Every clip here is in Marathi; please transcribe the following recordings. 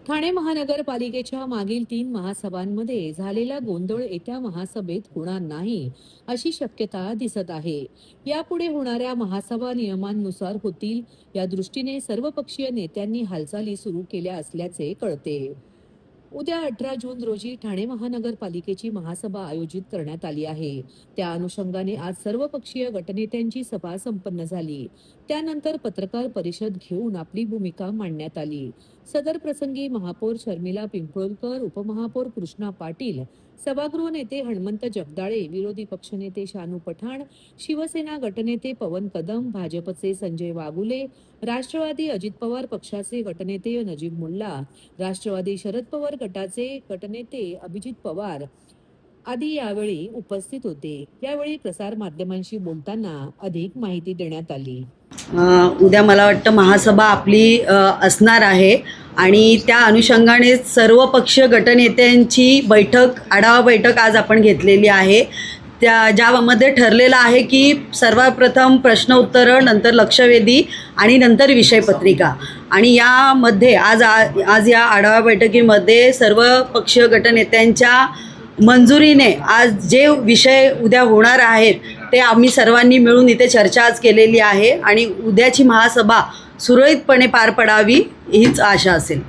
ठाणे महानगरपालिकेच्या मागील 3 महासभांमध्ये झालेला गोंधळ येत्या महासभेत होणार नाही अशी शक्यता दिसत आहे। यापुढे होणाऱ्या महासभा नियमांनुसार होतील या दृष्टीने सर्वपक्षीय नेत्यांनी हालचाली सुरू केल्या असल्याचे कळते। उद्या 18 जून रोजी ठाणे महानगरपालिकेची महासभा आयोजित करण्यात आली आहे। त्या अनुषंगाने आज सर्वपक्षीय गटनेत्यांची सभा संपन्न झाली। त्यानंतर पत्रकार परिषद घेऊन आपली भूमिका मांडण्यात आली। सदर प्रसंगी महापौर शर्मिला पिंपळकर, उपमहापौर कृष्णा पाटील, सभागृह नेते हनुमंत जगदाळे, विरोधी पक्षनेते शानू पठाण, शिवसेना गटनेते पवन कदम, भाजपचे संजय वागुले, राष्ट्रवादी अजित पवार पक्षाचे गटनेते नजीब मुल्ला, राष्ट्रवादी शरद पवार गटाचे गटनेते अभिजित पवार आदी यावेळी उपस्थित होते। यावेळी प्रसार माध्यमांशी बोलताना अधिक माहिती देण्यात आली। उद्या मला वाटतं महासभा आपली असणार आहे आणि त्या अनुषंगाने सर्व पक्षीय गटनेत्यांची बैठक, आढावा बैठक आज आपण घेतलेली आहे। ज्यामध्ये ठरलेलं आहे की सर्वप्रथम प्रश्न उत्तरं, नंतर लक्षवेधी आणि नंतर विषयपत्रिका। आणि यामध्ये आज या आढावा बैठकीमध्ये सर्व पक्षीय गटनेत्यांच्या मंजुरीने आज जे विषय उद्या होणार आहेत ते आम्ही सर्वांनी मिळून इथे चर्चा आज केलेली आहे आणि उद्याची महासभा सुरळीतपणे पार पडावी हीच आशा असेल।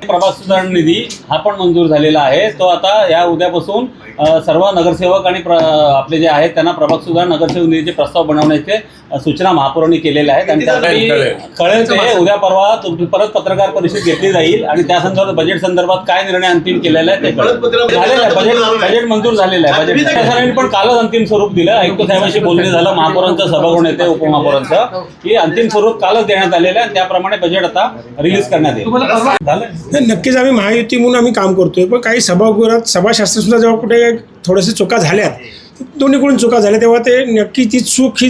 प्रभाग सुधारणा निधी हा पण मंजूर झालेला आहे। तो आता या उद्यापासून सर्व नगरसेवक आणि आपले जे आहेत त्यांना प्रभाग सुधारणा नगरसेवक निधीचे प्रस्ताव बनवण्याचे सूचना महापौरांनी केलेल्या आहेत आणि कळेल ते उद्या परवा परत पत्रकार परिषद घेतली जाईल आणि त्या संदर्भात बजेट संदर्भात काय निर्णय अंतिम केलेला आहे ते झालेलं आहे। बजेट मंजूर झालेलं आहे। बजेट प्रशासनाने पण कालच अंतिम स्वरूप दिलं। आयुक्त साहेबांशी बोलणे झालं, महापौरांचं सभागृह नेते उपमहापौरांचं की अंतिम स्वरूप कालच देण्यात आलेलं आहे। त्याप्रमाणे बजेट आता रिलीज करण्यात येईल। नक्कीच आम्ही महायुती म्हणून आम्ही काम करतोय, पण काही सभागृहात सभाशास्त्र सुद्धा जेव्हा कुठे थोडेसे चुका झाल्यात, दोन्हीकडून चुका झाल्या, तेव्हा ते नक्की ती चूक ही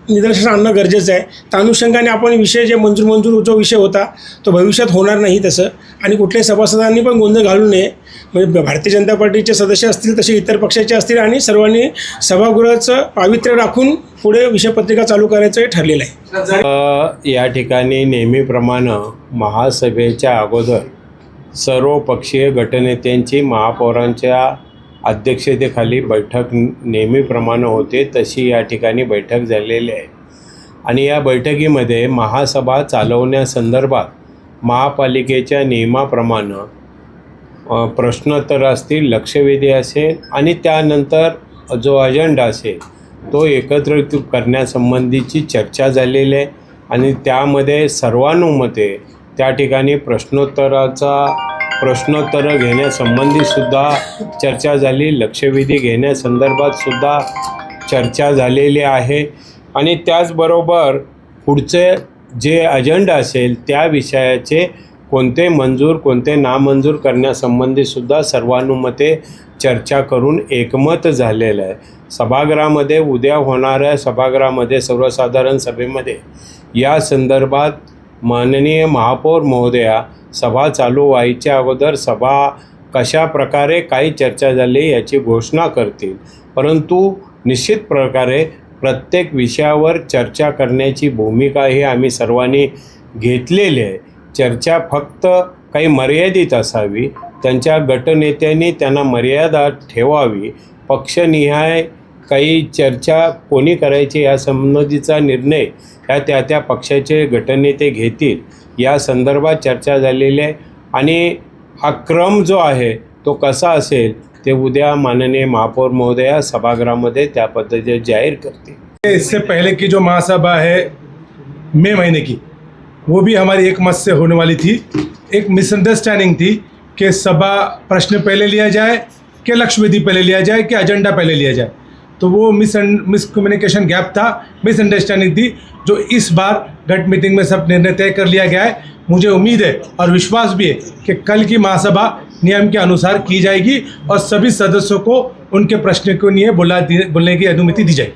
निदर्शनास आणणं गरजेचं आहे। त्या अनुषंगाने आपण विषय जे मंजूर जो विषय होता तो भविष्यात होणार नाही तसं, आणि कुठल्याही सभासदांनी पण गोंधळ घालू नये। म्हणजे भारतीय जनता पार्टीचे सदस्य असतील तसे इतर पक्षाचे असतील आणि सर्वांनी सभागृहाचं पावित्र्य राखून पुढे विषयपत्रिका चालू करायचं ठरलेलं आहे। या ठिकाणी नेहमीप्रमाणे महासभेच्या अगोदर सर्व पक्षीय गटनेत्यांची महापौरांच्या अध्यक्षतेखाली बैठक नेहमीप्रमाणे होते, तशी या ठिकाणी बैठक झालेली आहे। आणि या बैठकीमध्ये महासभा चालवण्यासंदर्भात महापालिकेच्या नियमाप्रमाणे प्रश्नोत्तर असतील, लक्षवेधी असेल आणि त्यानंतर जो अजेंडा असेल तो एकत्रित करण्यासंबंधीची चर्चा झालेली आहे आणि त्यामध्ये सर्वानुमते त्या ठिकाणी प्रश्नोत्तर घेण्यासंबंधीसुद्धा चर्चा झाली, लक्षवेधी घेण्यासंदर्भातसुद्धा चर्चा झालेली आहे। आणि त्याचबरोबर पुढचे जे अजेंडा असेल त्या विषयाचे कोणते मंजूर कोणते नामंजूर करण्यासंबंधीसुद्धा सर्वानुमते चर्चा करून एकमत झालेलं आहे। सभागृहामध्ये उद्या होणाऱ्या सभागृहामध्ये सर्वसाधारण सभेमध्ये या संदर्भात माननीय महापौर महोदया सभा चालू व्हायच्या अगोदर सभा कशा प्रकारे काही चर्चा झाली याची घोषणा करतील, परंतु निश्चित प्रकारे प्रत्येक विषयावर चर्चा करण्याची भूमिका ही आम्ही सर्वांनी घेतलेली आहे। चर्चा फक्त काही मर्यादित असावी, त्यांच्या गटनेत्यांनी त्यांना मर्यादा ठेवावी। पक्षनिहाय काही चर्चा कोणी करायची या संबंधीचा निर्णय त्या पक्षाचे गटनेते घेतील, या संदर्भात चर्चा झालेली आहे। आणि हा क्रम जो आहे तो कसा असेल ते उद्या माननीय महापौर महोदया सभागृहामध्ये त्या पद्धतीने जाहीर करतील। इससे पहले की जो महासभा है मई महीने की, वो भी हमारी एक मत से होने वाली थी। एक मिसअंडरस्टैंडिंग थी कि सभा प्रश्न पहले लिया जाए कि लक्षवेधी पहले लिया जाए कि एजेंडा पहले लिया जाए, तो वो मिसकम्युनिकेशन गैप था, मिसअंडरस्टैंडिंग थी, जो इस बार गट मीटिंग में सब निर्णय तय कर लिया गया है। मुझे उम्मीद है और विश्वास भी है कि कल की महासभा नियम के अनुसार की जाएगी और सभी सदस्यों को उनके प्रश्न को लिए बोलने की अनुमति दी जाएगी।